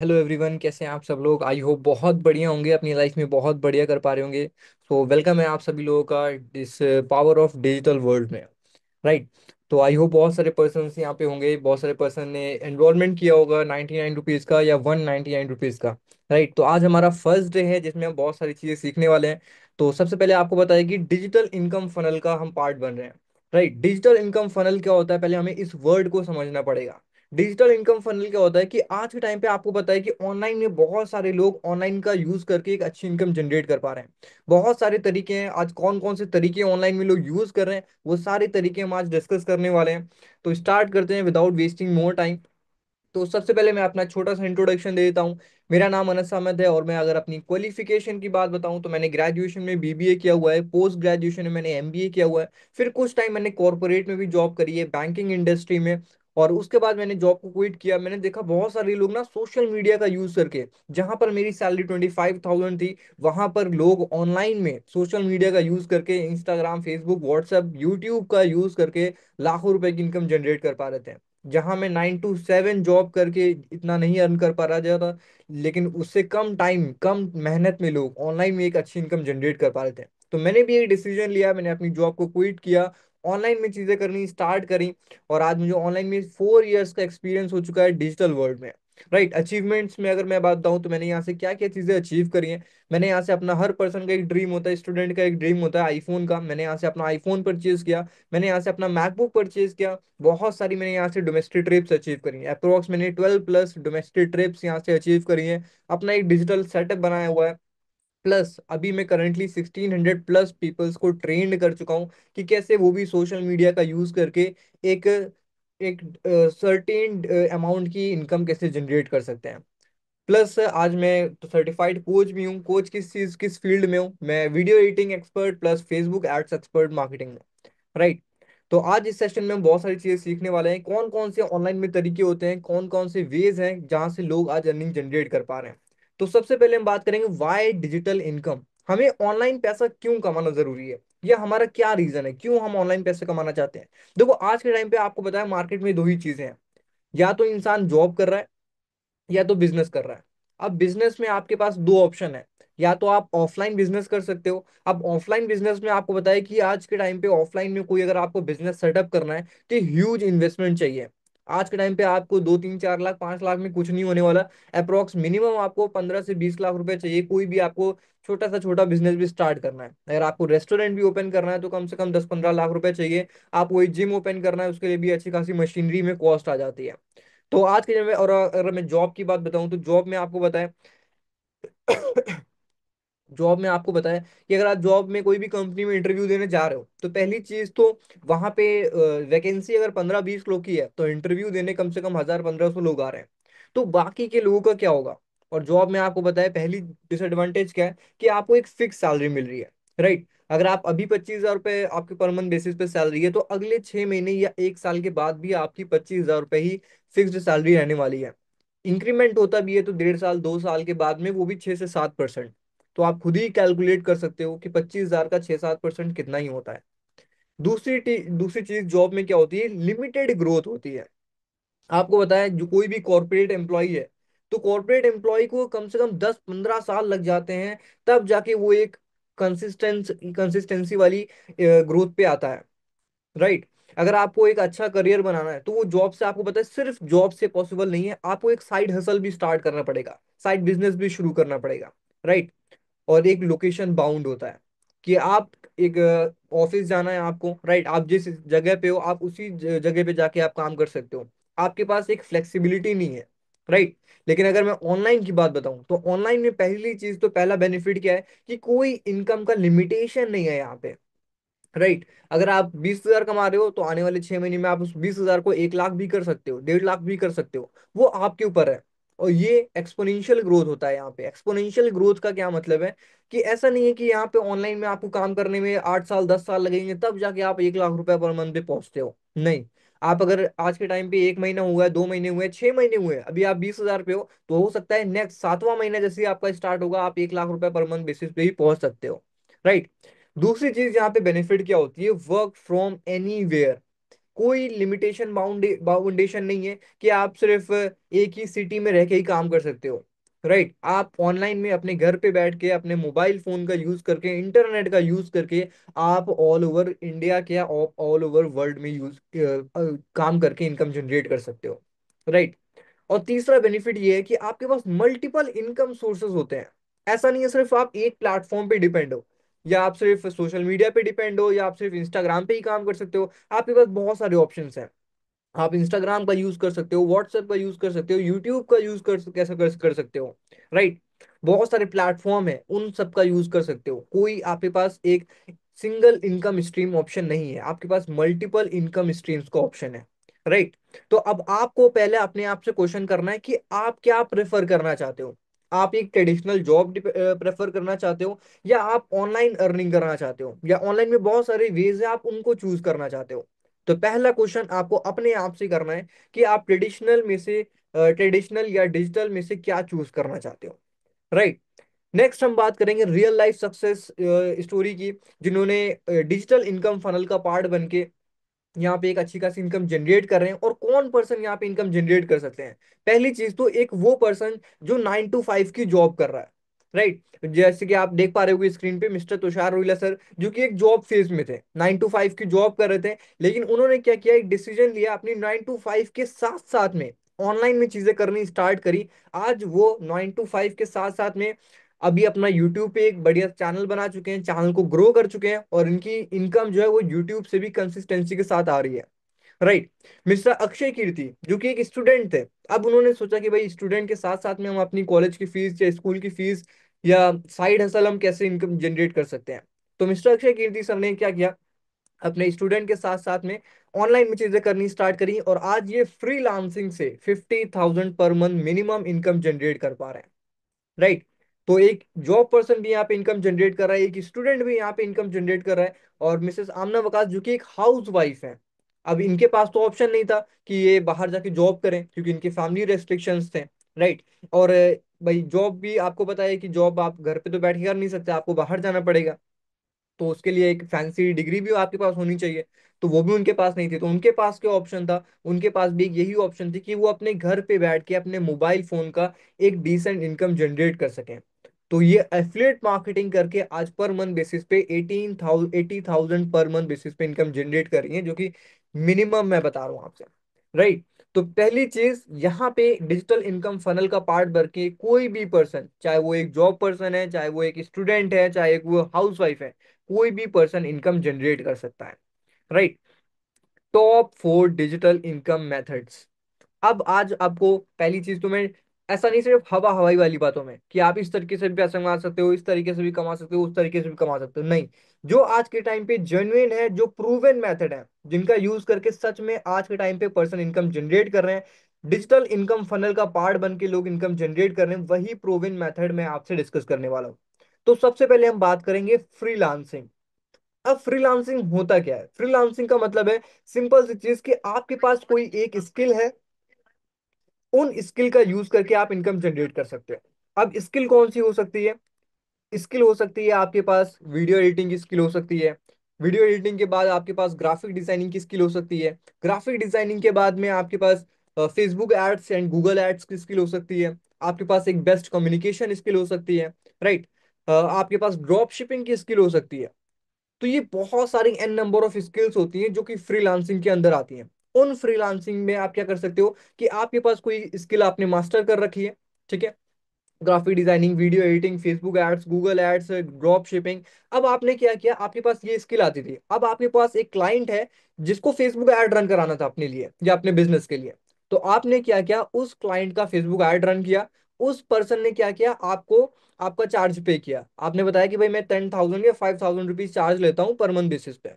Hello everyone, कैसे हैं आप सब लोग। आई होप बहुत बढ़िया होंगे, अपनी लाइफ में बहुत बढ़िया कर पा रहे होंगे। सो वेलकम है आप सभी लोगों का इस पावर ऑफ डिजिटल वर्ल्ड में। राइट। तो आई होप बहुत सारे पर्सन यहाँ पे होंगे, बहुत सारे पर्सन ने एनरोलमेंट किया होगा 99 रुपीज़ का या 199 रुपीज़ का। राइट। तो आज हमारा फर्स्ट डे है जिसमें हम बहुत सारी चीज़ें सीखने वाले हैं। तो सबसे पहले आपको बताया कि डिजिटल इनकम फनल का हम पार्ट बन रहे हैं। राइट। डिजिटल इनकम फनल क्या होता है, पहले हमें इस वर्ड को समझना पड़ेगा। डिजिटल इनकम फनल क्या होता है कि आज के टाइम पे आपको पता है कि ऑनलाइन में बहुत सारे लोग ऑनलाइन का यूज करके एक अच्छी इनकम जनरेट कर पा रहे हैं। बहुत सारे तरीके हैं, आज कौन कौन से तरीके ऑनलाइन में लोग यूज कर रहे हैं वो सारे तरीके हम आज डिस्कस करने वाले हैं। तो स्टार्ट करते हैं विदाउट वेस्टिंग मोर टाइम। तो सबसे पहले मैं अपना छोटा सा इंट्रोडक्शन दे देता हूँ। मेरा नाम अनस अहमद है और मैं अगर अपनी क्वालिफिकेशन की बात बताऊं तो मैंने ग्रेजुएशन में बीबीए किया हुआ है, पोस्ट ग्रेजुएशन में मैंने एमबीए किया हुआ है। फिर कुछ टाइम मैंने कॉर्पोरेट में भी जॉब करी है, बैंकिंग इंडस्ट्री में। और उसके बाद मैंने जॉब को क्विट किया। मैंने देखा बहुत सारे लोग ना सोशल मीडिया का यूज करके, जहां पर मेरी सैलरी 25,000 थी, वहां पर लोग ऑनलाइन में सोशल मीडिया का यूज करके इंस्टाग्राम, फेसबुक, व्हाट्सएप, यूट्यूब का यूज करके लाखों रुपए की इनकम जनरेट कर पा रहे थे। जहां मैं 9 to 7 जॉब करके इतना नहीं अर्न कर पा रहा था, लेकिन उससे कम टाइम कम मेहनत में लोग ऑनलाइन में एक अच्छी इनकम जनरेट कर पा रहे थे। तो मैंने भी एक डिसीजन लिया, मैंने अपनी जॉब को क्विट किया, ऑनलाइन में चीजें करनी स्टार्ट करी। और आज मुझे ऑनलाइन में 4 इयर्स का एक्सपीरियंस हो चुका है डिजिटल वर्ल्ड में। राइट। अचीवमेंट्स में अगर मैं बात बताऊं तो मैंने यहाँ से क्या क्या चीजें अचीव करी हैं। मैंने यहाँ से अपना, हर पर्सन का एक ड्रीम होता है, स्टूडेंट का एक ड्रीम होता है आईफोन का। मैंने यहाँ से अपना आईफोन परचेज किया। मैंने यहाँ से अपना मैकबुक परचेज किया। बहुत सारी मैंने यहाँ से डोमेस्टिक ट्रिप्स अचीव करी हैं, अप्रोक्स मैंने 12+ डोमेस्टिक ट्रिप्स यहाँ से अचीव करी हैं। अपना एक डिजिटल सेटअप बनाया हुआ है। प्लस अभी मैं करंटली 1600+ पीपल्स को ट्रेंड कर चुका हूँ कि कैसे वो भी सोशल मीडिया का यूज करके एक एक सर्टेन अमाउंट की इनकम कैसे जनरेट कर सकते हैं। प्लस आज मैं तो सर्टिफाइड कोच भी हूँ। कोच किस चीज, किस फील्ड में हूँ मैं? Video editing expert plus Facebook ads expert marketing में। राइट। तो आज इस सेशन में हम बहुत सारी चीजें सीखने वाले हैं, कौन कौन से ऑनलाइन में तरीके होते हैं, कौन कौन से वेज हैं जहां से लोग आज अर्निंग जनरेट कर पा रहे हैं। तो सबसे पहले हम बात करेंगे वाई डिजिटल इनकम। हमें ऑनलाइन पैसा क्यों कमाना जरूरी है, या हमारा क्या रीजन है, क्यों हम ऑनलाइन पैसे कमाना चाहते हैं। देखो आज के टाइम पे आपको बताया मार्केट में दो ही चीजें हैं। या तो इंसान जॉब कर रहा है या तो बिजनेस कर रहा है। अब बिजनेस में आपके पास दो ऑप्शन है। या तो आप ऑफलाइन बिजनेस कर सकते हो। अब ऑफलाइन बिजनेस में आपको बताया कि आज के टाइम पे ऑफलाइन में कोई अगर आपको बिजनेस सेटअप करना है तो ह्यूज इन्वेस्टमेंट चाहिए। आज के टाइम पे आपको 2 3 4 लाख 5 लाख में कुछ नहीं होने वाला। अप्रोक्स मिनिमम आपको 15 से 20 लाख रुपए चाहिए, कोई भी आपको छोटा सा छोटा बिजनेस भी स्टार्ट करना है। अगर आपको रेस्टोरेंट भी ओपन करना है तो कम से कम 10 15 लाख रुपए चाहिए। आप वही जिम ओपन करना है उसके लिए भी अच्छी खासी मशीनरी में कॉस्ट आ जाती है। तो आज के समय, और अगर मैं जॉब की बात बताऊं तो जॉब में आपको बताया जॉब में आपको बताया कि अगर आप जॉब में कोई भी कंपनी में इंटरव्यू देने जा रहे हो तो पहली चीज तो वहां पे वैकेंसी अगर 15 20 लोग की है तो इंटरव्यू देने कम से कम 1000 1500 लोग आ रहे हैं। तो बाकी के लोगों का क्या होगा। और जॉब में आपको बताया पहली डिसएडवांटेज क्या है कि आपको एक फिक्स सैलरी मिल रही है। राइट। अगर आप अभी 25,000 रुपये आपके पर मंथ बेसिस पे सैलरी है तो अगले 6 महीने या 1 साल के बाद भी आपकी 25,000 रुपये ही फिक्स्ड सैलरी रहने वाली है। इंक्रीमेंट होता भी है तो 1.5 साल 2 साल के बाद में वो भी 6 से 7%। तो आप खुद ही कैलकुलेट कर सकते हो कि 25,000 का 6 7% कितना ही होता है। दूसरी चीज जॉब में क्या होती है, लिमिटेड ग्रोथ होती है। आपको बताया जो कोई भी कॉर्पोरेट एम्प्लॉय है तो कॉर्पोरेट एम्प्लॉय को कम से कम 10 15 साल लग जाते हैं, तब जाके वो एक कंसिस्टेंसी वाली ग्रोथ पे आता है। राइट। अगर आपको एक अच्छा करियर बनाना है तो वो जॉब से, आपको पता है सिर्फ जॉब से पॉसिबल नहीं है, आपको एक साइड हसल भी स्टार्ट करना पड़ेगा, साइड बिजनेस भी शुरू करना पड़ेगा। राइट। और एक लोकेशन बाउंड होता है कि आप एक ऑफिस जाना है आपको। राइट। आप जिस जगह पे हो आप उसी जगह पे जाके आप काम कर सकते हो। आपके पास एक फ्लेक्सिबिलिटी नहीं है। राइट। लेकिन अगर मैं ऑनलाइन की बात बताऊं तो ऑनलाइन में पहली चीज तो पहला बेनिफिट क्या है कि कोई इनकम का लिमिटेशन नहीं है यहाँ पे। राइट। अगर आप 20,000 कमा रहे हो तो आने वाले 6 महीने में आप उस 20,000 को 1 लाख भी कर सकते हो, 1.5 लाख भी कर सकते हो, वो आपके ऊपर है। और ये एक्सपोनेंशियल ग्रोथ होता है यहाँ पे। एक्सपोनेंशियल ग्रोथ का क्या मतलब है कि ऐसा नहीं है कि यहाँ पे ऑनलाइन में आपको काम करने में 8 साल 10 साल लगेंगे तब जाके आप 1 लाख रुपए पर मंथ पे पहुंचते हो। नहीं। आप अगर आज के टाइम पे 1 महीना हुआ है, 2 महीने हुए, 6 महीने हुए, अभी आप 20,000 पे हो, तो हो सकता है नेक्स्ट 7वां महीना जैसे ही आपका स्टार्ट होगा आप 1 लाख रुपए पर मंथ बेसिस पे ही पहुंच सकते हो। राइट। दूसरी चीज यहाँ पे बेनिफिट क्या होती है, वर्क फ्रॉम एनी वेयर। कोई लिमिटेशन बाउंडेशन नहीं है कि आप सिर्फ एक ही सिटी में रह के ही काम कर सकते हो। राइट, आप ऑनलाइन में अपने घर पे बैठ के अपने मोबाइल फोन का यूज करके, इंटरनेट का यूज करके आप ऑल ओवर इंडिया के या ऑल ओवर वर्ल्ड में काम करके इनकम जनरेट कर सकते हो। राइट। और तीसरा बेनिफिट ये है कि आपके पास मल्टीपल इनकम सोर्सेज होते हैं। ऐसा नहीं है सिर्फ आप एक प्लेटफॉर्म पे डिपेंड हो, या आप सिर्फ सोशल मीडिया पे डिपेंड हो, या आप सिर्फ इंस्टाग्राम पे ही काम कर सकते हो। आपके पास बहुत सारे ऑप्शंस हैं। आप इंस्टाग्राम का यूज कर सकते हो, व्हाट्सएप का यूज कर सकते हो, यूट्यूब का यूज कैसे कर सकते हो। राइट। बहुत सारे प्लेटफॉर्म है, उन सब का यूज कर सकते हो। कोई आपके पास एक सिंगल इनकम स्ट्रीम ऑप्शन नहीं है, आपके पास मल्टीपल इनकम स्ट्रीम्स का ऑप्शन है। राइट। तो अब आपको पहले अपने आप से क्वेश्चन करना है कि आप क्या प्रेफर करना चाहते हो। आप एक ट्रेडिशनल जॉब प्रेफर करना चाहते हो, या आप ऑनलाइन अर्निंग करना चाहते हो, या ऑनलाइन में बहुत सारे वेज है आप उनको चूज करना चाहते हो। तो पहला क्वेश्चन आपको अपने आप से करना है कि आप ट्रेडिशनल या डिजिटल में से क्या चूज करना चाहते हो। राइट। नेक्स्ट हम बात करेंगे रियल लाइफ सक्सेस स्टोरी की, जिन्होंने डिजिटल इनकम फनल का पार्ट बन के यहाँ पे एक अच्छी खासी इनकम जनरेट कर रहे हैं। और कौन पर्सन यहाँ पे इनकम जनरेट कर सकते हैं? पहली चीज तो एक वो पर्सन जो 9 to 5 की जॉब कर रहा है। राइट। जैसे कि आप देख पा रहे हो स्क्रीन पे मिस्टर तुषार रोहिला सर, जो कि एक जॉब फेज में थे, 9 to 5 की जॉब कर रहे थे, लेकिन उन्होंने क्या किया, एक डिसीजन लिया, अपनी 9 to 5 के साथ साथ में ऑनलाइन में चीजें करनी स्टार्ट करी। आज वो 9 to 5 के साथ साथ में अभी अपना यूट्यूब पे एक बढ़िया चैनल बना चुके हैं, चैनल को ग्रो कर चुके हैं, और इनकी इनकम जो है वो यूट्यूब से भी कंसिस्टेंसी के साथ आ रही है। राइट। मिस्टर अक्षय कीर्ति, जो कि एक स्टूडेंट थे, अब उन्होंने सोचा कि भाई स्टूडेंट के साथ साथ में हम अपनी कॉलेज की फीस या स्कूल की फीस या साइड हसल हम कैसे इनकम जनरेट कर सकते हैं। तो मिस्टर अक्षय कीर्ति सर ने क्या किया, अपने स्टूडेंट के साथ साथ में ऑनलाइन में चीजें करनी स्टार्ट करी, और आज ये फ्रीलांसिंग से 50,000 per month minimum income generate कर पा रहे हैं। राइट। तो एक जॉब पर्सन भी यहाँ पे इनकम जनरेट कर रहा है, एक स्टूडेंट भी यहाँ पे इनकम जनरेट कर रहा है। और मिसेस आमना वकास, जो कि एक हाउस वाइफ है, अब इनके पास तो ऑप्शन नहीं था कि ये बाहर जाके जॉब करें, क्योंकि इनके फैमिली रेस्ट्रिक्शंस थे। राइट। और भाई जॉब भी आपको पता है कि जॉब आप घर पे तो बैठ के कर नहीं सकते, आपको बाहर जाना पड़ेगा। तो उसके लिए एक फैंसी डिग्री भी आपके पास होनी चाहिए। तो वो भी उनके पास नहीं थी, तो उनके पास क्या ऑप्शन था, उनके पास भी एक यही ऑप्शन थी कि वो अपने घर पे बैठ के अपने मोबाइल फोन का एक डिसेंट इनकम जनरेट कर सकें। तो ये एफिलिएट मार्केटिंग करके आज पर मंथ बेसिस पे 80,000 पर मंथ बेसिस पे इनकम जनरेट कर रही है, जो कि मिनिमम मैं बता रहा हूँ आपसे। राइट। तो पहली चीज यहाँ पे डिजिटल इनकम फनल का पार्ट भर के कोई भी पर्सन, चाहे वो एक जॉब पर्सन है, चाहे वो एक स्टूडेंट है, चाहे एक वो हाउस वाइफ है, कोई भी पर्सन इनकम जनरेट कर सकता है। Right. Top 4 digital income methods. अब आज आपको पहली चीज तो मैं, ऐसा नहीं सिर्फ हवा हवाई वाली बातों में कि आप इस तरीके से भी पैसा कमा सकते हो, इस तरीके से भी कमा सकते हो, उस तरीके से भी कमा सकते हो, नहीं। जो आज के टाइम पे जेन्युइन है, जो प्रूवन मेथड है, जिनका यूज करके सच में आज के टाइम पे पर्सन इनकम जनरेट कर रहे हैं, डिजिटल इनकम फनल का पार्ट बन के लोग इनकम जनरेट कर रहे हैं, वही प्रूवन मेथड मैं आपसे डिस्कस करने वाला हूँ। तो सबसे पहले हम बात करेंगे फ्रीलांसिंग। अब फ्रीलांसिंग होता क्या है? फ्रीलांसिंग का मतलब है सिंपल सी चीज कि आपके पास कोई एक स्किल है, उन स्किल का यूज करके आप इनकम जनरेट कर सकते हो। अब स्किल कौन सी हो सकती है? स्किल हो सकती है आपके पास वीडियो एडिटिंग की स्किल हो सकती है। वीडियो एडिटिंग के बाद आपके पास ग्राफिक डिजाइनिंग की स्किल हो सकती है। ग्राफिक डिजाइनिंग के बाद में आपके पास Facebook ads and Google ads की स्किल हो सकती है। आपके पास एक बेस्ट कम्युनिकेशन स्किल हो सकती है। राइट। आपके पास ड्रॉप शिपिंग की स्किल हो सकती है। तो ये बहुत सारी एन नंबर ऑफ स्किल्स होती हैं जो कि फ्रीलांसिंग के अंदर आती हैं। उन फ्रीलांसिंग में आप क्या कर सकते हो कि आपके पास कोई स्किल आपने मास्टर कर रखी है, ठीक है, graphic designing, video editing, Facebook ads, Google ads, drop shipping. अब आपने क्या किया, आपके पास ये स्किल आती थी, अब आपके पास एक क्लाइंट है जिसको फेसबुक ऐड रन कराना था अपने लिए या अपने बिजनेस के लिए। तो आपने क्या किया, उस क्लाइंट का फेसबुक ऐड रन किया। उस पर्सन ने क्या किया, आपको आपका चार्ज पे किया। आपने बताया कि भाई मैं 10,000 या 5,000 रुपीज चार्ज लेता हूँ पर मंथ बेसिस पे।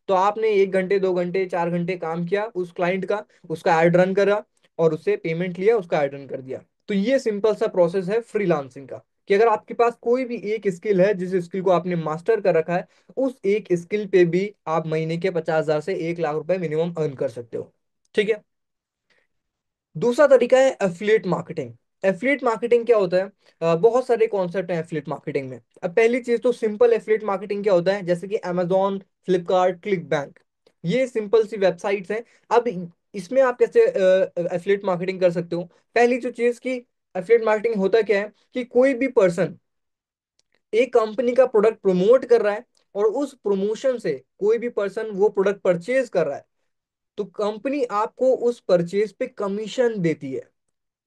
तो आपने 1 घंटे, 2 घंटे, 4 घंटे काम किया उस क्लाइंट का, उसका ऐड रन करा, और उससे पेमेंट लिया, उसका ऐड रन कर दिया। तो ये सिंपल सा प्रोसेस है फ्रीलांसिंग का, कि अगर आपके पास कोई भी एक स्किल है, जिस स्किल को आपने मास्टर कर रखा है, उस एक स्किल पे भी आप महीने के 50,000 से 1 लाख रुपए मिनिमम अर्न कर सकते हो। ठीक है। दूसरा तरीका है एफिलिएट मार्केटिंग। एफिलिएट मार्केटिंग क्या होता है? बहुत सारे कॉन्सेप्ट हैं एफिलिएट मार्केटिंग में। अब पहली चीज तो सिंपल एफिलिएट मार्केटिंग क्या होता है, जैसे कि Amazon, फ्लिपकार्ट, क्लिक बैंक। ये सिंपल सी वेबसाइट्स हैं। अब इसमें आप कैसे एफिलिएट मार्केटिंग कर सकते हो? पहली जो चीज की एफिलिएट मार्केटिंग होता क्या है कि कोई भी पर्सन एक कंपनी का प्रोडक्ट प्रमोट कर रहा है और उस प्रमोशन से कोई भी पर्सन वो प्रोडक्ट परचेज कर रहा है, तो कंपनी आपको उस परचेज पे कमीशन देती है।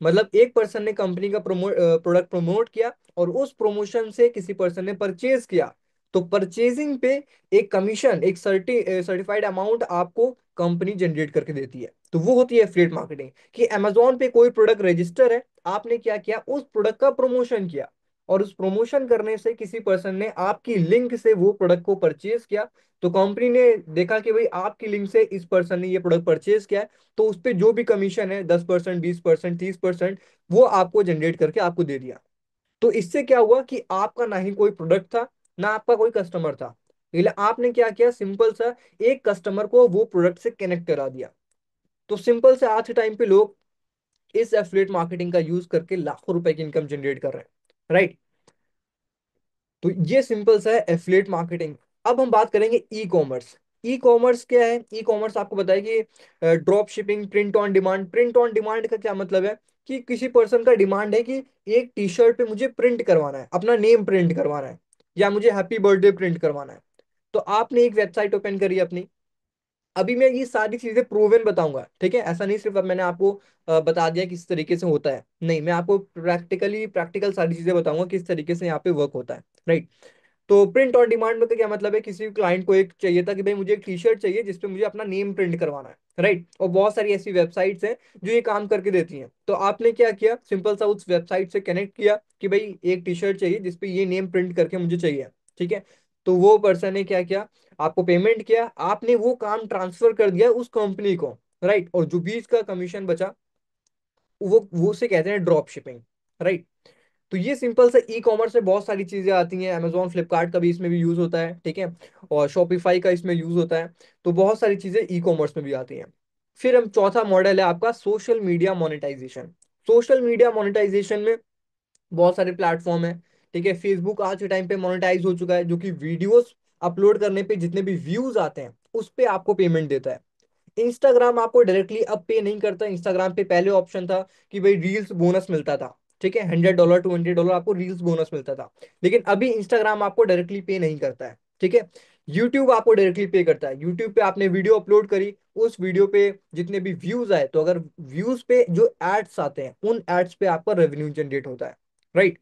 मतलब एक पर्सन ने कंपनी का प्रोडक्ट प्रमोट किया और उस प्रमोशन से किसी पर्सन ने परचेज किया, तो परचेजिंग पे एक कमीशन, एक सर्टिफाइड अमाउंट आपको कंपनी जनरेट करके देती है। तो वो होती है एफिलिएट मार्केटिंग। कि अमेजोन पे कोई प्रोडक्ट रजिस्टर है, आपने क्या किया, उस प्रोडक्ट का प्रमोशन किया, और उस प्रमोशन करने से किसी पर्सन ने आपकी लिंक से वो प्रोडक्ट को परचेज किया, तो कंपनी ने देखा कि भाई आपकी लिंक से इस पर्सन ने ये प्रोडक्ट परचेज किया है, तो उस पे जो भी कमीशन है 10%, 20%, 30%, वो आपको जनरेट करके आपको दे दिया। तो इससे क्या हुआ कि आपका ना ही कोई प्रोडक्ट था, ना आपका कोई कस्टमर था, लेकिन आपने क्या किया, सिंपल सा एक कस्टमर को वो प्रोडक्ट से कनेक्ट करा दिया। तो सिंपल से आज के टाइम पे लोग इस एफिलिएट मार्केटिंग का यूज करके लाखों रुपए की इनकम जनरेट कर रहे हैं, राइट? तो ये सिंपल सा है एफिलिएट मार्केटिंग। अब हम बात करेंगे ई कॉमर्स। ई कॉमर्स क्या है? ई कॉमर्स आपको बताया कि drop shipping, print on demand. Print on demand का क्या मतलब है कि किसी पर्सन का डिमांड है कि एक टी शर्ट पे मुझे प्रिंट करवाना है, अपना नेम प्रिंट करवाना है, या मुझे हैप्पी बर्थडे प्रिंट करवाना है। तो आपने एक वेबसाइट ओपन करी अपनी। अभी मैं ये सारी चीजें प्रूवन बताऊंगा, ठीक है? ऐसा नहीं सिर्फ अब मैंने आपको बता दिया किस तरीके से होता है, नहीं, मैं आपको प्रैक्टिकल सारी चीजें बताऊंगा किस तरीके से यहाँ पे वर्क होता है, राइट? तो प्रिंट ऑन डिमांड में का क्या मतलब है, किसी क्लाइंट को एक चाहिए था कि भाई मुझे एक टी शर्ट चाहिए जिसपे मुझे अपना नेम प्रिंट करवाना है, राइट? और बहुत सारी ऐसी वेबसाइट्स हैं जो ये काम करके देती हैं। तो आपने क्या किया, सिंपल सा उस वेबसाइट से कनेक्ट किया कि भाई एक टी शर्ट चाहिए जिसपे ये नेम प्रिंट करके मुझे चाहिए, ठीक है? तो वो पर्सन ने क्या किया, आपको पेमेंट किया, आपने वो काम ट्रांसफर कर दिया उस कंपनी को, राइट? और जो बीच का कमीशन बचा, वो उसे कहते हैं ड्रॉप शिपिंग, राइट? तो ये सिंपल से ई कॉमर्स में बहुत सारी चीजें आती हैं। अमेजोन फ्लिपकार्ट का भी इसमें भी यूज होता है, ठीक है? और शॉपिफाई का इसमें यूज होता है। तो बहुत सारी चीजें ई कॉमर्स में भी आती हैं। फिर हम चौथा मॉडल है आपका social media monetization. Social media monetization में बहुत सारे प्लेटफॉर्म है, ठीक है? फेसबुक आज के टाइम पे मोनेटाइज हो चुका है, जो कि वीडियोस अपलोड करने पे जितने भी व्यूज आते हैं उस पे आपको पेमेंट देता है। इंस्टाग्राम आपको डायरेक्टली अब पे नहीं करता। इंस्टाग्राम पे पहले ऑप्शन था कि भाई रील्स बोनस मिलता था, ठीक है? $100, $200 आपको रील्स बोनस मिलता था। लेकिन अभी इंस्टाग्राम आपको डायरेक्टली पे नहीं करता है, ठीक है? यूट्यूब आपको डायरेक्टली पे करता है। यूट्यूब पे आपने वीडियो अपलोड करी, उस वीडियो पे जितने भी व्यूज आए, तो अगर व्यूज पे जो एड्स आते हैं उन एड्स पे आपका रेवेन्यू जनरेट होता है, राइट?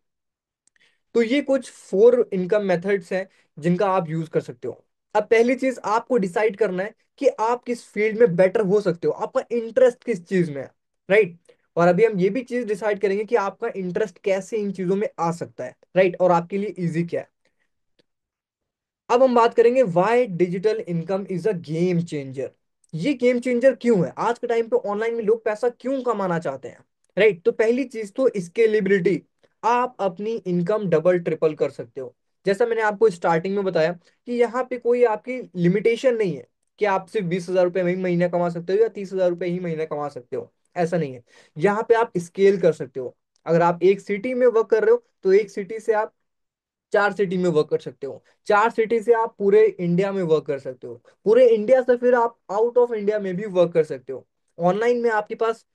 तो ये कुछ 4 इनकम मेथड्स हैं जिनका आप यूज कर सकते हो। अब पहली चीज आपको डिसाइड करना है कि आप किस फील्ड में बेटर हो सकते हो, आपका इंटरेस्ट किस चीज में है, राइट? और अभी हम ये भी चीज डिसाइड करेंगे कि आपका इंटरेस्ट कैसे इन चीजों में आ सकता है, राइट? और आपके लिए इजी क्या है। अब हम बात करेंगे why digital income is a game changer. ये गेम चेंजर क्यों है? आज के टाइम पे ऑनलाइन में लोग पैसा क्यों कमाना चाहते हैं, राइट? तो पहली चीज तो स्केलेबिलिटी। आप अपनी इनकम डबल ट्रिपल कर सकते हो। जैसा मैंने आपको स्टार्टिंग में बताया कि यहाँ पे कोई आपकी लिमिटेशन नहीं है कि आप सिर्फ 20,000 रुपये में ही महीना कमा सकते हो या 30,000 रुपये ही महीना कमा सकते हो। ऐसा नहीं है। यहाँ पे आप स्केल कर सकते हो। अगर आप एक सिटी में वर्क कर रहे हो तो एक सिटी से आप 4 सिटी में वर्क कर सकते हो। 4 सिटी से आप पूरे इंडिया में वर्क कर सकते हो। पूरे इंडिया से फिर आप आउट ऑफ इंडिया में भी वर्क कर सकते हो। ऑनलाइन में आपके पास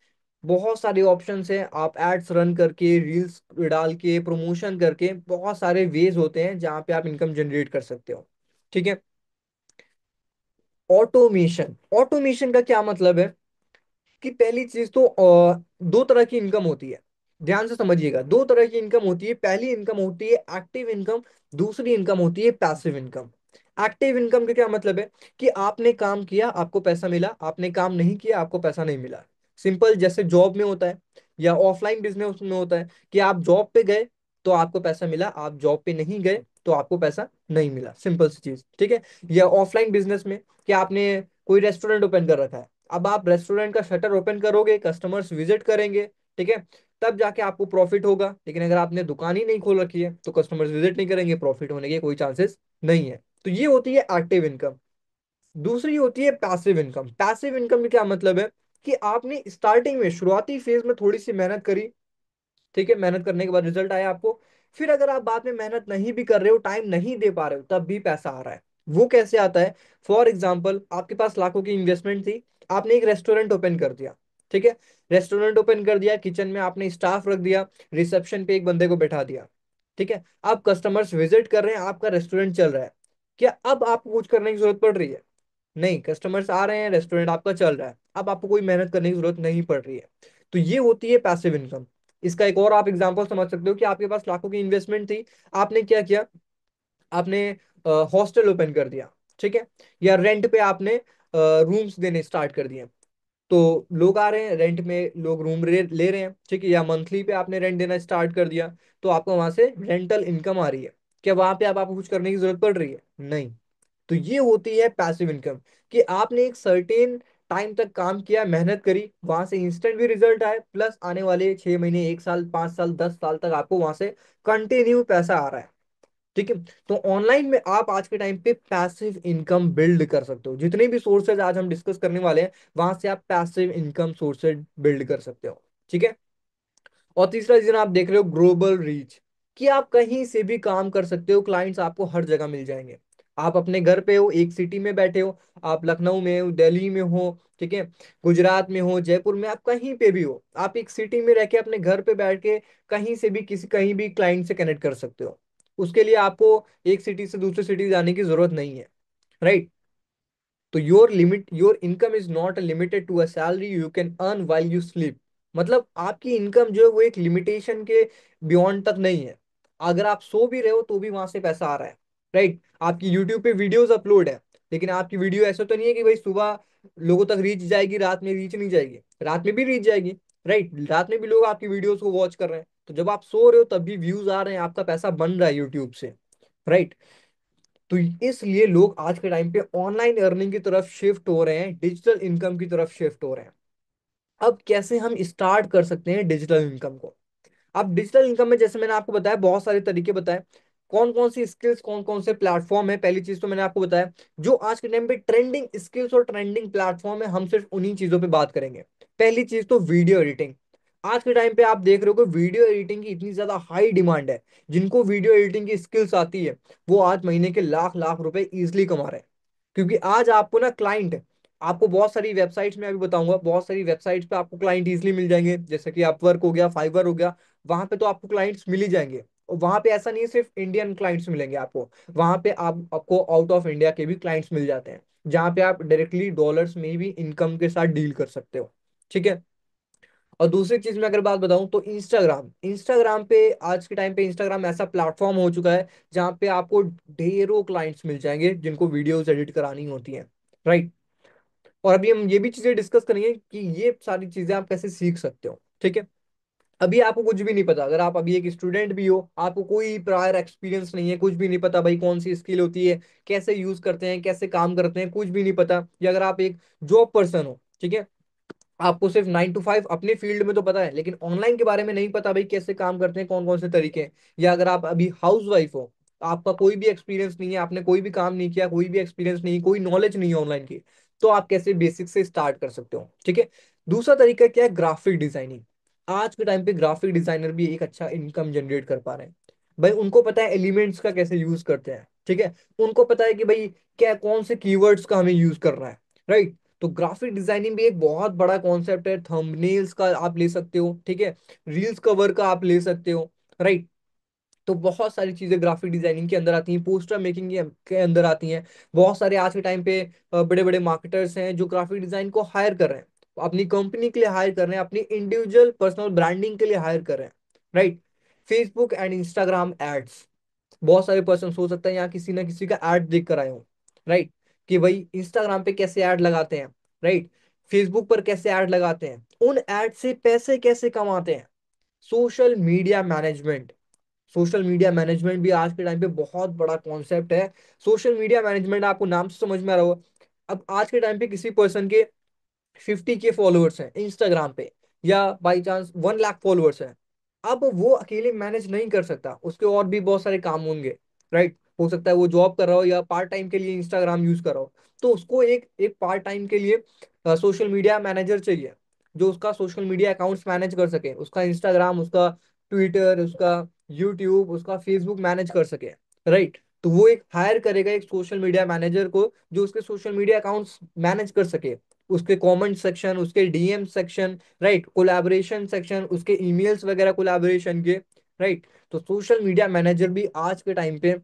बहुत सारे ऑप्शंस हैं। आप एड्स रन करके, रील्स डाल के, प्रमोशन करके, बहुत सारे वेज होते हैं जहाँ पे आप इनकम जनरेट कर सकते हो, ठीक है? ऑटोमेशन। ऑटोमेशन का क्या मतलब है कि पहली चीज तो 2 तरह की इनकम होती है। ध्यान से समझिएगा, 2 तरह की इनकम होती है। पहली इनकम होती है एक्टिव इनकम, दूसरी इनकम होती है पैसिव इनकम। एक्टिव इनकम का क्या मतलब है कि आपने काम किया आपको पैसा मिला, आपने काम नहीं किया आपको पैसा नहीं मिला। सिंपल, जैसे जॉब में होता है या ऑफलाइन बिजनेस में होता है कि आप जॉब पे गए तो आपको पैसा मिला, आप जॉब पे नहीं गए तो आपको पैसा नहीं मिला। सिंपल सी चीज, ठीक है? या ऑफलाइन बिजनेस में कि आपने कोई रेस्टोरेंट ओपन कर रखा है, अब आप रेस्टोरेंट का शटर ओपन करोगे, कस्टमर्स विजिट करेंगे, ठीक है? तब जाके आपको प्रॉफिट होगा। लेकिन अगर आपने दुकान ही नहीं खोल रखी है तो कस्टमर्स विजिट नहीं करेंगे, प्रॉफिट होने के कोई चांसेस नहीं है। तो ये होती है एक्टिव इनकम। दूसरी होती है पैसिव इनकम। पैसिव इनकम का क्या मतलब है कि आपने स्टार्टिंग में, शुरुआती फेज में थोड़ी सी मेहनत करी, ठीक है? मेहनत करने के बाद रिजल्ट आया आपको। फिर अगर आप बाद में मेहनत नहीं भी कर रहे हो, टाइम नहीं दे पा रहे हो, तब भी पैसा आ रहा है। वो कैसे आता है? फॉर एग्जाम्पल, आपके पास लाखों की इन्वेस्टमेंट थी, आपने एक रेस्टोरेंट ओपन कर दिया। ठीक है, रेस्टोरेंट ओपन कर दिया, किचन में आपने स्टाफ रख दिया, रिसेप्शन पे एक बंदे को बैठा दिया। ठीक है, अब कस्टमर्स विजिट कर रहे हैं, आपका रेस्टोरेंट चल रहा है। क्या अब आपको कुछ करने की जरूरत पड़ रही है? नहीं, कस्टमर्स आ रहे हैं, रेस्टोरेंट आपका चल रहा है, अब आपको कोई मेहनत करने की जरूरत नहीं पड़ रही है। तो ये होती है पैसिव इनकम। इसका एक और आप एग्जांपल समझ सकते हो कि आपके पास लाखों की इन्वेस्टमेंट थी, आपने क्या किया? आपने हॉस्टल ओपन कर दिया। ठीक है, या रेंट पे आपने रूम्स देने स्टार्ट कर दिए। तो लोग आ रहे हैं रेंट में, लोग रूम ले रहे हैं। ठीक है, या मंथली पे आपने रेंट देना स्टार्ट कर दिया, तो आपको वहां से रेंटल इनकम आ रही है। क्या वहां पे अब आपको कुछ करने की जरूरत पड़ रही है? नहीं। तो ये होती है पैसिव इनकम, कि आपने एक सर्टेन टाइम तक काम किया, मेहनत करी, वहां से इंस्टेंट भी रिजल्ट आए, प्लस आने वाले 6 महीने, 1 साल, 5 साल, 10 साल तक आपको वहां से कंटिन्यू पैसा आ रहा है। ठीक है, तो ऑनलाइन में आप आज के टाइम पे पैसिव इनकम बिल्ड कर सकते हो। जितने भी सोर्सेज आज हम डिस्कस करने वाले हैं, वहां से आप पैसिव इनकम सोर्सेज बिल्ड कर सकते हो। ठीक है, और तीसरा रीजन आप देख रहे हो ग्लोबल रीच, कि आप कहीं से भी काम कर सकते हो, क्लाइंट्स आपको हर जगह मिल जाएंगे। आप अपने घर पे हो, एक सिटी में बैठे हो, आप लखनऊ में हो, दिल्ली में हो, ठीक है, गुजरात में हो, जयपुर में, आप कहीं पे भी हो, आप एक सिटी में रह के अपने घर पे बैठ के कहीं से भी किसी कहीं भी क्लाइंट से कनेक्ट कर सकते हो। उसके लिए आपको एक सिटी से दूसरी सिटी जाने की जरूरत नहीं है। राइट? तो your income is not limited to a salary you can earn while you sleep. मतलब आपकी इनकम जो है वो एक लिमिटेशन के बियॉन्ड तक नहीं है। अगर आप सो भी रहे हो तो भी वहां से पैसा आ रहा है। राइट? आपकी यूट्यूब पे वीडियोस अपलोड है, लेकिन आपकी वीडियो ऐसा तो नहीं है कि भाई सुबह लोगों तक रीच जाएगी, रात में रीच नहीं जाएगी, रात में भी रीच जाएगी। राइट? रात में भी लोग आपकी वीडियोस को वॉच कर रहे हैं, तो जब आप सो रहे हो तब भी व्यूज आ रहे हैं, आपका पैसा बन रहा है यूट्यूब से। राइट? तो इसलिए लोग आज के टाइम पे ऑनलाइन अर्निंग की तरफ शिफ्ट हो रहे हैं, डिजिटल इनकम की तरफ शिफ्ट हो रहे हैं। अब कैसे हम स्टार्ट कर सकते हैं डिजिटल इनकम को? अब डिजिटल इनकम में जैसे मैंने आपको बताया, बहुत सारे तरीके बताए, कौन कौन सी स्किल्स, कौन कौन से प्लेटफॉर्म है। पहली चीज तो मैंने आपको बताया, जो आज के टाइम पे ट्रेंडिंग स्किल्स और ट्रेंडिंग प्लेटफॉर्म है, हम सिर्फ उन्हीं चीजों पे बात करेंगे। पहली चीज तो वीडियो एडिटिंग। आज के टाइम पे आप देख रहे हो कि वीडियो एडिटिंग की इतनी ज्यादा हाई डिमांड है। जिनको वीडियो एडिटिंग की स्किल्स आती है, वो आज महीने के लाख लाख रुपए इजिली कमा रहे हैं। क्योंकि आज आपको ना क्लाइंट, आपको बहुत सारी वेबसाइट्स में अभी बताऊंगा, बहुत सारी वेबसाइट्स पे आपको क्लाइंट इजिली मिल जाएंगे, जैसे कि अपवर्क हो गया, फाइवर हो गया। वहां पे तो आपको क्लाइंट्स मिल ही जाएंगे। और वहां पे ऐसा नहीं है सिर्फ इंडियन क्लाइंट्स मिलेंगे आपको, वहां पे आपको आउट ऑफ इंडिया के भी क्लाइंट्स मिल जाते हैं, जहां पे आप डायरेक्टली डॉलर्स में भी इनकम के साथ डील कर सकते हो। ठीक है, और दूसरी चीज में अगर बात बताऊं तो इंस्टाग्राम, इंस्टाग्राम पे आज के टाइम पे इंस्टाग्राम ऐसा प्लेटफॉर्म हो चुका है जहां पे आपको ढेरों क्लाइंट्स मिल जाएंगे जिनको वीडियोस एडिट करानी होती हैं। राइट? और अभी हम ये भी चीजें डिस्कस करेंगे कि ये सारी चीजें आप कैसे सीख सकते हो। ठीक है, अभी आपको कुछ भी नहीं पता, अगर आप अभी एक स्टूडेंट भी हो, आपको कोई प्रायर एक्सपीरियंस नहीं है, कुछ भी नहीं पता भाई कौन सी स्किल होती है, कैसे यूज करते हैं, कैसे काम करते हैं, कुछ भी नहीं पता, या अगर आप एक जॉब पर्सन हो, ठीक है, आपको सिर्फ 9 to 5 अपने फील्ड में तो पता है, लेकिन ऑनलाइन के बारे में नहीं पता भाई कैसे काम करते हैं, कौन कौन से तरीके हैं, या अगर आप अभी हाउस वाइफ हो, आपका कोई भी एक्सपीरियंस नहीं है, आपने कोई भी काम नहीं किया, कोई भी एक्सपीरियंस नहीं, कोई नॉलेज नहीं है ऑनलाइन की, तो आप कैसे बेसिक से स्टार्ट कर सकते हो। ठीक है, दूसरा तरीका क्या है? Graphic designing. आज के टाइम पे ग्राफिक डिजाइनर भी एक अच्छा इनकम जनरेट कर पा रहे हैं। भाई उनको पता है एलिमेंट्स का कैसे यूज करते हैं। ठीक है, उनको पता है कि भाई क्या कौन से कीवर्ड्स का हमें यूज करना है। राइट? तो ग्राफिक डिजाइनिंग भी एक बहुत बड़ा कॉन्सेप्ट है। थंबनेल्स का आप ले सकते हो, ठीक है, रील्स कवर का आप ले सकते हो। राइट? तो बहुत सारी चीजें ग्राफिक डिजाइनिंग के अंदर आती हैं, पोस्टर मेकिंग के अंदर आती हैं। बहुत सारे आज के टाइम पे बड़े बड़े मार्केटर्स हैं जो ग्राफिक डिजाइन को हायर कर रहे हैं, अपनी कंपनी के लिए हायर कर रहे हैं, अपनी इंडिविजुअल पर्सनल ब्रांडिंग के लिए हायर कर रहे हैं। Right? Facebook and Instagram ads, बहुत सारे पर्सन हो सकता है यहाँ किसी ना किसी का ऐड देख कर आए हो। राइट? कि भाई इंस्टाग्राम पे कैसे ऐड लगाते हैं, राइट, फेसबुक पर कैसे ऐड लगाते हैं, उन ऐड से पैसे कैसे कमाते हैं। Social media management, social media management भी आज के टाइम पे बहुत बड़ा कॉन्सेप्ट है। सोशल मीडिया मैनेजमेंट आपको नाम से समझ में आ रहा होगा। अब आज के टाइम पे किसी पर्सन के 50K फॉलोअर्स हैं इंस्टाग्राम पे, या बाई चांस 1 लाख फॉलोअर्स हैं, अब वो अकेले मैनेज नहीं कर सकता, उसके और भी बहुत सारे काम होंगे। राइट? हो सकता है वो जॉब कर रहा हो या पार्ट टाइम के लिए इंस्टाग्राम यूज कर रहा हो, तो उसको एक एक पार्ट टाइम के लिए सोशल मीडिया मैनेजर चाहिए, जो उसका सोशल मीडिया अकाउंट्स मैनेज कर सके, उसका इंस्टाग्राम, उसका ट्विटर, उसका यूट्यूब, उसका फेसबुक मैनेज कर सके। राइट? तो वो एक हायर करेगा एक सोशल मीडिया मैनेजर को, जो उसके सोशल मीडिया अकाउंट्स मैनेज कर सके, उसके कमेंट सेक्शन, उसके DM section, right, collaboration section, उसके ईमेल्स वगैरह कोलैबोरेशन के, राइट। तो सोशल मीडिया मैनेजर भी आज के टाइम पे,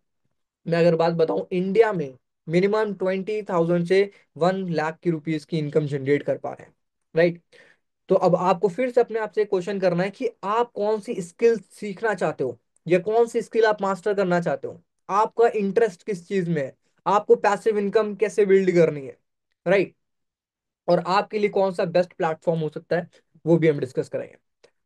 मैं अगर बात बताऊं, इंडिया में मिनिमम 20,000 से 1 लाख की रुपीस की इनकम जनरेट कर पा रहे हैं, राइट। तो अब आपको फिर से अपने आप से क्वेश्चन करना है कि आप कौन सी स्किल सीखना चाहते हो, या कौन सी स्किल आप मास्टर करना चाहते हो, आपका इंटरेस्ट किस चीज में है, आपको पैसिव इनकम कैसे बिल्ड करनी है, राइट। और आपके लिए कौन सा बेस्ट प्लेटफॉर्म हो सकता है, वो भी हम डिस्कस करेंगे।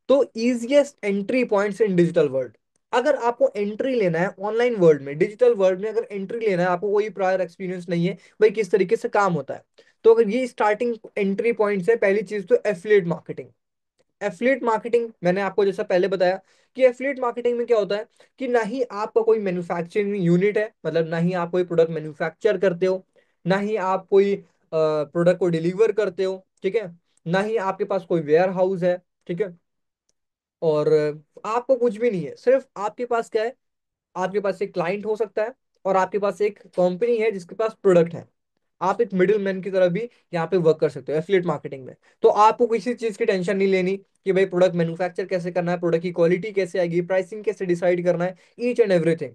तो easiest entry points in digital world, अगर आपको एंट्री लेना है ऑनलाइन वर्ल्ड में, डिजिटल वर्ल्ड में अगर एंट्री लेना है, आपको कोई प्रायर एक्सपीरियंस नहीं है भाई किस तरीके से काम होता है, तो अगर ये स्टार्टिंग एंट्री पॉइंट्स है, पहली चीज तो एफिलिएट मार्केटिंग। एफिलिएट मार्केटिंग मैंने आपको जैसा पहले बताया कि एफिलिएट मार्केटिंग में क्या होता है कि ना ही आपका कोई मैन्युफैक्चरिंग यूनिट है, मतलब ना ही आप कोई प्रोडक्ट मैन्युफैक्चर करते हो, ना ही आप कोई प्रोडक्ट को डिलीवर करते हो, ठीक है, ना ही आपके पास कोई वेयर हाउस है, ठीक है, और आपको कुछ भी नहीं है, सिर्फ आपके पास क्या है, आपके पास एक क्लाइंट हो सकता है, और आपके पास एक कंपनी है जिसके पास प्रोडक्ट है। आप एक मिडिल मैन की तरह भी यहाँ पे वर्क कर सकते हो एफिलिएट मार्केटिंग में। तो आपको किसी चीज की टेंशन नहीं लेनी कि भाई प्रोडक्ट मैन्युफैक्चर कैसे करना है, प्रोडक्ट की क्वालिटी कैसे आएगी, प्राइसिंग कैसे डिसाइड करना है, ईच एंड एवरीथिंग।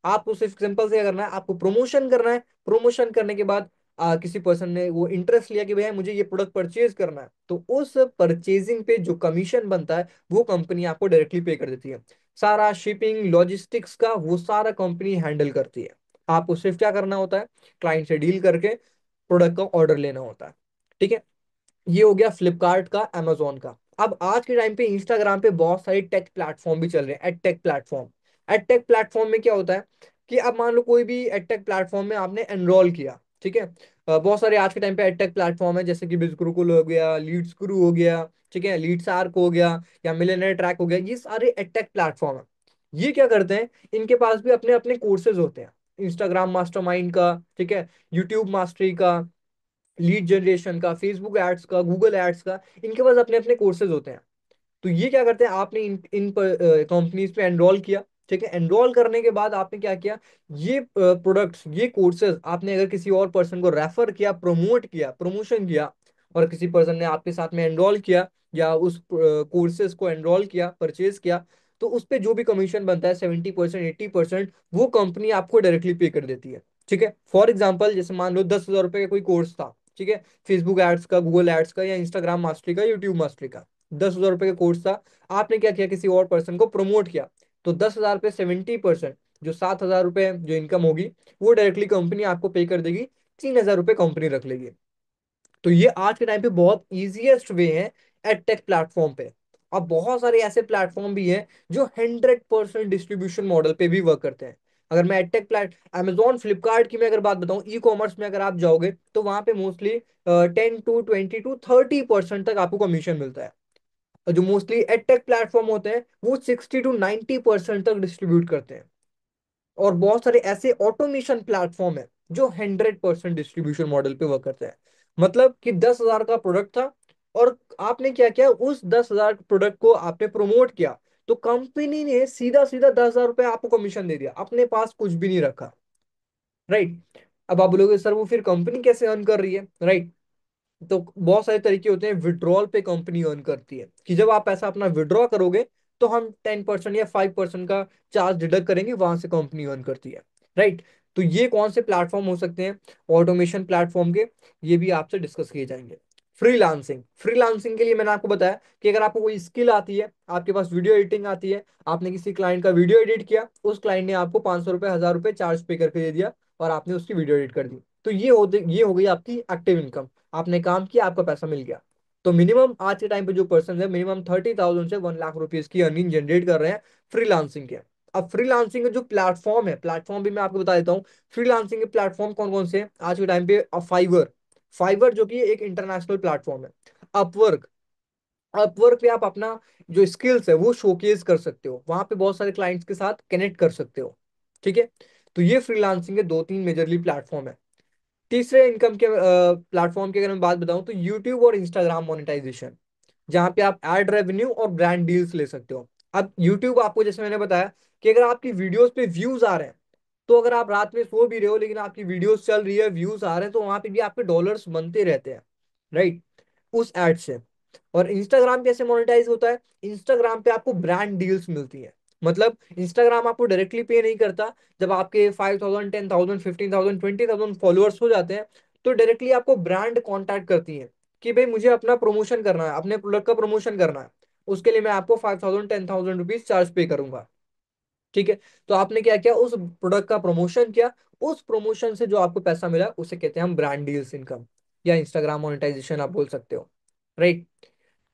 आपको सिर्फ सिंपल से क्या करना है, आपको प्रमोशन करना है। प्रमोशन करने के बाद किसी पर्सन ने वो इंटरेस्ट लिया कि भैया मुझे ये प्रोडक्ट परचेज करना है, तो उस परचेजिंग पे जो कमीशन बनता है वो कंपनी आपको डायरेक्टली पे कर देती है। सारा शिपिंग लॉजिस्टिक्स का वो सारा कंपनी हैंडल करती है। आपको सिर्फ क्या करना होता है, क्लाइंट से डील करके प्रोडक्ट का ऑर्डर लेना होता है, ठीक है। ये हो गया फ्लिपकार्ट का, amazon का। अब आज के टाइम पे इंस्टाग्राम पे बहुत सारे टेक प्लेटफॉर्म भी चल रहे हैं, ed tech platform. Ed tech platform में क्या होता है कि अब मान लो कोई भी एड टेक प्लेटफॉर्म में आपने एनरोल किया, ठीक है। बहुत सारे आज के टाइम पे एड टेक प्लेटफॉर्म है, जैसे कि बिजगुरुकुल हो गया, लीड्स गुरु हो गया, ठीक है, लीड्स आर्क हो गया, या मिलियनेयर ट्रैक हो गया, ये सारे एड टेक प्लेटफॉर्म है। ये क्या करते हैं, इनके पास भी अपने अपने कोर्सेज होते हैं, इंस्टाग्राम मास्टरमाइंड का, ठीक है, यूट्यूब मास्टरी का, लीड जनरेशन का, फेसबुक एड्स का, गूगल एड्स का, इनके पास अपने अपने कोर्सेज होते हैं। तो ये क्या करते हैं, आपने इन इन कंपनीज पे एनरोल किया, ठीक है। एनरोल करने के बाद आपने क्या किया, ये प्रोडक्ट्स, ये कोर्सेज आपने अगर किसी और पर्सन को रेफर किया, प्रमोट किया, प्रमोशन किया, और किसी पर्सन ने आपके साथ में एनरोल किया, या उस कोर्सेज को एनरोल किया, परचेज किया, तो उस पे जो भी कमीशन बनता है 70%, 80%, वो कंपनी आपको डायरेक्टली पे कर देती है, ठीक है। फॉर एग्जाम्पल, जैसे मान लो 10,000 रुपए का कोई कोर्स था, ठीक है, फेसबुक एड्स का, गूगल एड्स का, या इंस्टाग्राम मास्टरी का, यूट्यूब मास्टरी का, 10,000 रुपए का कोर्स था। आपने क्या किया, किसी और पर्सन को प्रमोट किया, तो 10,000 पे 70%, जो 7,000 रुपए जो इनकम होगी, वो डायरेक्टली कंपनी आपको पे कर देगी, 3,000 रुपए कंपनी रख लेगी। तो ये आज के टाइम पे बहुत इजीएस्ट वे है एडटेक प्लेटफॉर्म पे। अब बहुत सारे ऐसे प्लेटफॉर्म भी हैं जो 100% डिस्ट्रीब्यूशन मॉडल पे भी वर्क करते हैं। अगर मैं एडटेक प्लेट अमेजोन फ्लिपकार्ट की मैं अगर बात बताऊं, ई कॉमर्स में अगर आप जाओगे तो वहां पे मोस्टली 10 to 20 to 30% तक आपको कमीशन मिलता है। और जो मोस्टली एडटेक प्लेटफॉर्म होते हैं वो 60 to 90% तक डिस्ट्रीब्यूट करते हैं। और बहुत सारे ऐसे ऑटोमेशन प्लेटफॉर्म है जो 100% डिस्ट्रीब्यूशन मॉडल पे वर्क करते हैं। मतलब कि 10,000 का प्रोडक्ट था, और आपने क्या किया, उस 10,000 प्रोडक्ट को आपने प्रमोट किया, तो कंपनी ने सीधा सीधा 10,000 रुपये आपको कमीशन दे दिया, अपने पास कुछ भी नहीं रखा, राइट। अब आप बोलोगे सर वो फिर कंपनी कैसे अर्न कर रही है, राइट। तो बहुत सारे तरीके होते हैं, विड्रॉल पे कंपनी अर्न करती है, कि जब आप पैसा अपना विड्रॉ करोगे तो हम 10% या 5% का चार्ज डिडक्ट करेंगे, वहां से कंपनी अर्न करती है, राइट। तो ये कौन से प्लेटफॉर्म हो सकते हैं ऑटोमेशन प्लेटफॉर्म के, ये भी आपसे डिस्कस किए जाएंगे। फ्रीलांसिंग, फ्रीलांसिंग के लिए मैंने आपको बताया कि अगर आपको कोई स्किल आती है, आपके पास वीडियो एडिटिंग आती है, आपने किसी क्लाइंट का वीडियो एडिट किया, उस क्लाइंट ने आपको 500 रुपये, 1,000 रुपये चार्ज पे करके दे दिया, और आपने उसकी वीडियो एडिट कर दी, तो ये हो गई आपकी एक्टिव इनकम। आपने काम किया, आपका पैसा मिल गया। तो मिनिमम आज के टाइम पे जो पर्सन है, मिनिमम 30,000 से 1 लाख रुपीज की अर्निंग जनरेट कर रहे हैं फ्रीलांसिंग के। अब फ्रीलांसिंग का जो प्लेटफॉर्म है, प्लेटफॉर्म भी मैं आपको बता देता हूँ। फ्रीलांसिंग के प्लेटफॉर्म कौन कौन से हैं आज के टाइम पे, फाइवर, फाइवर जो कि एक इंटरनेशनल प्लेटफॉर्म है। अपवर्क, अपवर्क पे आप अपना जो स्किल्स है वो शोकेस कर सकते हो, वहां पे बहुत सारे क्लाइंट्स के साथ कनेक्ट कर सकते हो, ठीक है। तो ये फ्रीलांसिंग के दो तीन मेजरली प्लेटफॉर्म है। तीसरे इनकम के प्लेटफॉर्म की अगर मैं बात बताऊं तो यूट्यूब और इंस्टाग्राम मोनेटाइजेशन, जहां पे आप एड रेवेन्यू और ब्रांड डील्स ले सकते हो। अब यूट्यूब आपको, जैसे मैंने बताया कि अगर आपकी वीडियोस पे व्यूज आ रहे हैं, तो अगर आप रात में सो भी रहे हो लेकिन आपकी वीडियोस चल रही है, व्यूज आ रहे हैं, तो वहां पे भी आपके डॉलर्स बनते रहते हैं, राइट, उस एड से। और इंस्टाग्राम कैसे मोनेटाइज होता है? इंस्टाग्राम पे आपको ब्रांड डील्स मिलती है। मतलब इंस्टाग्राम आपको डायरेक्टली पे नहीं करता। जब आपके 5,000, 10,000, 15,000, 20,000 फॉलोअर्स हो जाते हैं, तो डायरेक्टली आपको ब्रांड कांटेक्ट करती है कि भाई मुझे अपना प्रमोशन करना है, अपने प्रोडक्ट का प्रमोशन करना है, उसके लिए मैं आपको 5,000, 10,000 रुपीज चार्ज पे करूंगा। ठीक है। तो आपने क्या किया, उस प्रोडक्ट का प्रमोशन किया, उस प्रमोशन से जो आपको पैसा मिला उसे कहते हैं हम ब्रांड डील्स इनकम, या इंस्टाग्राम मोनेटाइजेशन आप बोल सकते हो, राइट।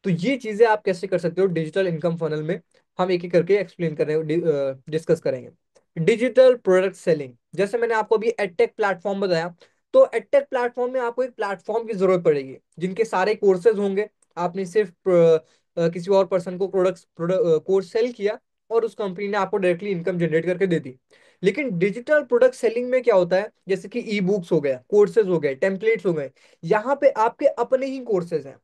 तो ये चीजें आप कैसे कर सकते हो डिजिटल इनकम फनल में, हम एक एक करके एक्सप्लेन कर रहे हैं, डिस्कस करेंगे। डिजिटल प्रोडक्ट सेलिंग, जैसे मैंने आपको अभी एडटेक प्लेटफॉर्म बताया, तो एडटेक प्लेटफॉर्म में आपको एक प्लेटफॉर्म की जरूरत पड़ेगी जिनके सारे कोर्सेज होंगे। आपने सिर्फ किसी और पर्सन को प्रोडक्ट कोर्स सेल किया और उस कंपनी ने आपको डायरेक्टली इनकम जनरेट करके दे दी। लेकिन डिजिटल प्रोडक्ट सेलिंग में क्या होता है, जैसे कि ई बुक्स हो गया, कोर्सेज हो गए, टेम्पलेट्स हो गए, यहाँ पे आपके अपने ही कोर्सेज हैं,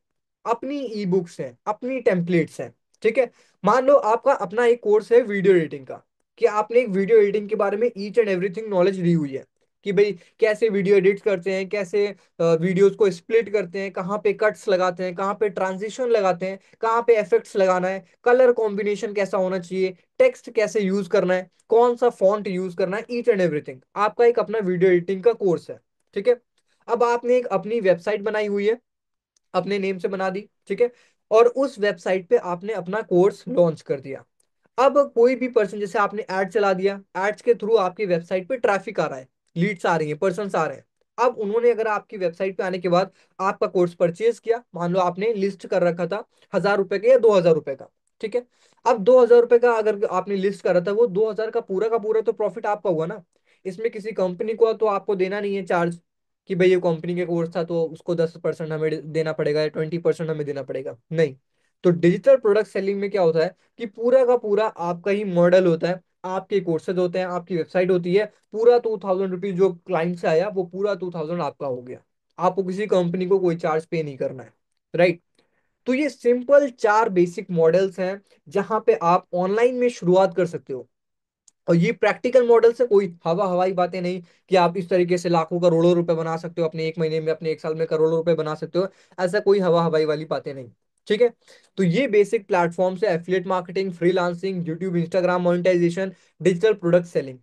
अपनी ई बुक्स हैं, अपनी टेम्पलेट्स हैं। ठीक है। मान लो आपका अपना एक कोर्स है वीडियो एडिटिंग का, कि आपने एक वीडियो एडिटिंग के बारे में ईच एंड एवरीथिंग नॉलेज ली हुई है, कि भाई कैसे वीडियो एडिट करते हैं, कैसे वीडियोस को स्प्लिट करते हैं, कहाँ पे कट्स लगाते हैं, कहाँ पे ट्रांजिशन लगाते हैं, कहाँ पे इफेक्ट्स लगाना है, कलर कॉम्बिनेशन कैसा होना चाहिए, टेक्स्ट कैसे यूज करना है, कौन सा फॉन्ट यूज करना है, ईच एंड एवरीथिंग आपका एक अपना वीडियो एडिटिंग का कोर्स है। ठीक है। अब आपने एक अपनी वेबसाइट बनाई हुई है, अपने नेम से बना दी, ठीक है, और उस वेबसाइट पे आपने अपना कोर्स लॉन्च कर दिया। अब कोई भी पर्सन, जैसे आपने ऐड चला दिया, एड्स के थ्रू आपकी वेबसाइट पे ट्रैफिक आ रहा है, लीड्स आ रही हैं, पर्सन्स आ रहे हैं। अब उन्होंने अगर आपकी वेबसाइट पे आने के बाद आपका कोर्स परचेज किया, मान लो आपने लिस्ट कर रखा था 1,000 रुपए का या 2,000 रुपए का, ठीक है। अब 2,000 रुपए का अगर आपने लिस्ट करा था, वो 2,000 का पूरा तो प्रॉफिट आपका हुआ ना। इसमें किसी कंपनी को तो आपको देना नहीं है चार्ज, कि भाई ये कंपनी के कोर्स था तो उसको 10% हमें देना पड़ेगा या 20% हमें देना पड़ेगा, नहीं। तो डिजिटल प्रोडक्ट सेलिंग में क्या होता है कि पूरा का पूरा आपका ही मॉडल होता है, आपके कोर्सेज होते हैं, आपकी वेबसाइट होती है, पूरा 2,000 रुपीज जो क्लाइंट से आया वो पूरा 2,000 आपका हो गया। आपको किसी कंपनी को कोई चार्ज पे नहीं करना है, राइट। तो ये सिंपल चार बेसिक मॉडल्स हैं जहां पे आप ऑनलाइन में शुरुआत कर सकते हो। और ये प्रैक्टिकल मॉडल से कोई हवा हवाई बातें नहीं, कि आप इस तरीके से लाखों करोड़ों रुपए बना सकते हो अपने एक महीने में, अपने एक साल में करोड़ों रुपए बना सकते हो, ऐसा कोई हवा हवाई वाली बातें नहीं। ठीक है। तो ये बेसिक प्लेटफॉर्म से affiliate marketing, freelancing, YouTube, Instagram monetization, digital product selling.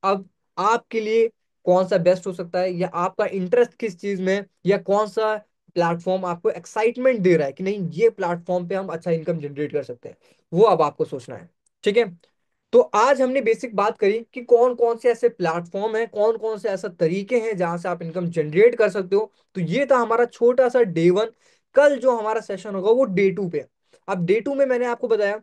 अब आपके लिए कौन सा बेस्ट हो सकता है, या आपका इंटरेस्ट किस चीज में है, या कौन सा प्लेटफॉर्म आपको एक्साइटमेंट दे रहा है कि नहीं ये प्लेटफॉर्म पे हम अच्छा इनकम जनरेट कर सकते हैं, वो अब आपको सोचना है। ठीक है। तो आज हमने बेसिक बात करी कि कौन कौन से ऐसे प्लेटफॉर्म हैं, कौन कौन से ऐसे तरीके हैं जहां से आप इनकम जनरेट कर सकते हो। तो ये था हमारा छोटा सा डे 1। कल जो हमारा सेशन होगा वो डे 2 पे। अब डे 2 में मैंने आपको बताया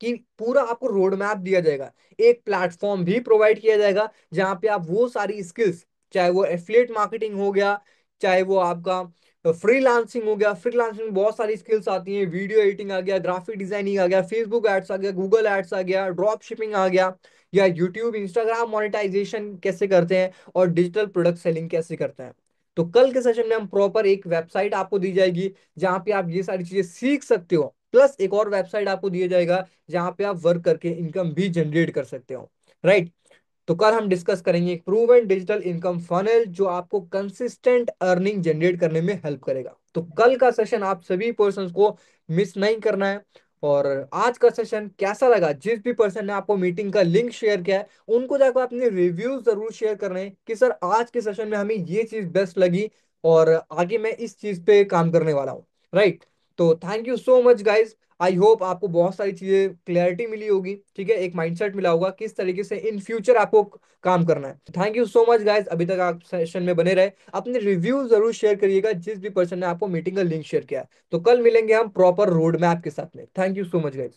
कि पूरा आपको रोड मैप दिया जाएगा, एक प्लेटफॉर्म भी प्रोवाइड किया जाएगा जहां पे आप वो सारी स्किल्स, चाहे वो एफिलिएट मार्केटिंग हो गया, चाहे वो आपका फ्रीलांसिंग हो गया, फ्रीलांसिंग में बहुत सारी स्किल्स आती हैं, वीडियो एडिटिंग आ गया, ग्राफिक डिजाइनिंग आ गया, फेसबुक एड्स आ गया, गूगल एड्स आ गया, ड्रॉप शिपिंग आ गया, या यूट्यूब, इंस्टाग्राम मोनेटाइजेशन कैसे करते हैं, और डिजिटल प्रोडक्ट सेलिंग कैसे करते हैं। तो कल के सेशन में हम प्रॉपर एक वेबसाइट आपको दी जाएगी जहां पे आप ये सारी चीजें सीख सकते हो, प्लस एक और वेबसाइट आपको दिया जाएगा जहां पे आप वर्क करके इनकम भी जनरेट कर सकते हो, राइट। तो कल हम डिस्कस करेंगे एक प्रूवन डिजिटल इनकम फनल जो आपको कंसिस्टेंट अर्निंग जनरेट करने में हेल्प करेगा। तो कल का सेशन आप सभी पर्सन को मिस नहीं करना है। और आज का सेशन कैसा लगा, जिस भी पर्सन ने आपको मीटिंग का लिंक शेयर किया है उनको जाकर अपने रिव्यू जरूर शेयर कर रहे हैं कि सर आज के सेशन में हमें ये चीज बेस्ट लगी, और आगे मैं इस चीज पे काम करने वाला हूँ, राइट। तो thank you so much guys. I hope आपको बहुत सारी चीजें क्लैरिटी मिली होगी, ठीक है, एक माइंडसेट मिला होगा किस तरीके से इन फ्यूचर आपको काम करना है। Thank you so much guys, अभी तक आप सेशन में बने रहे, अपने रिव्यू जरूर शेयर करिएगा जिस भी पर्सन ने आपको मीटिंग का लिंक शेयर किया है। तो कल मिलेंगे हम प्रॉपर रोड मैप के साथ में। Thank you so much guys.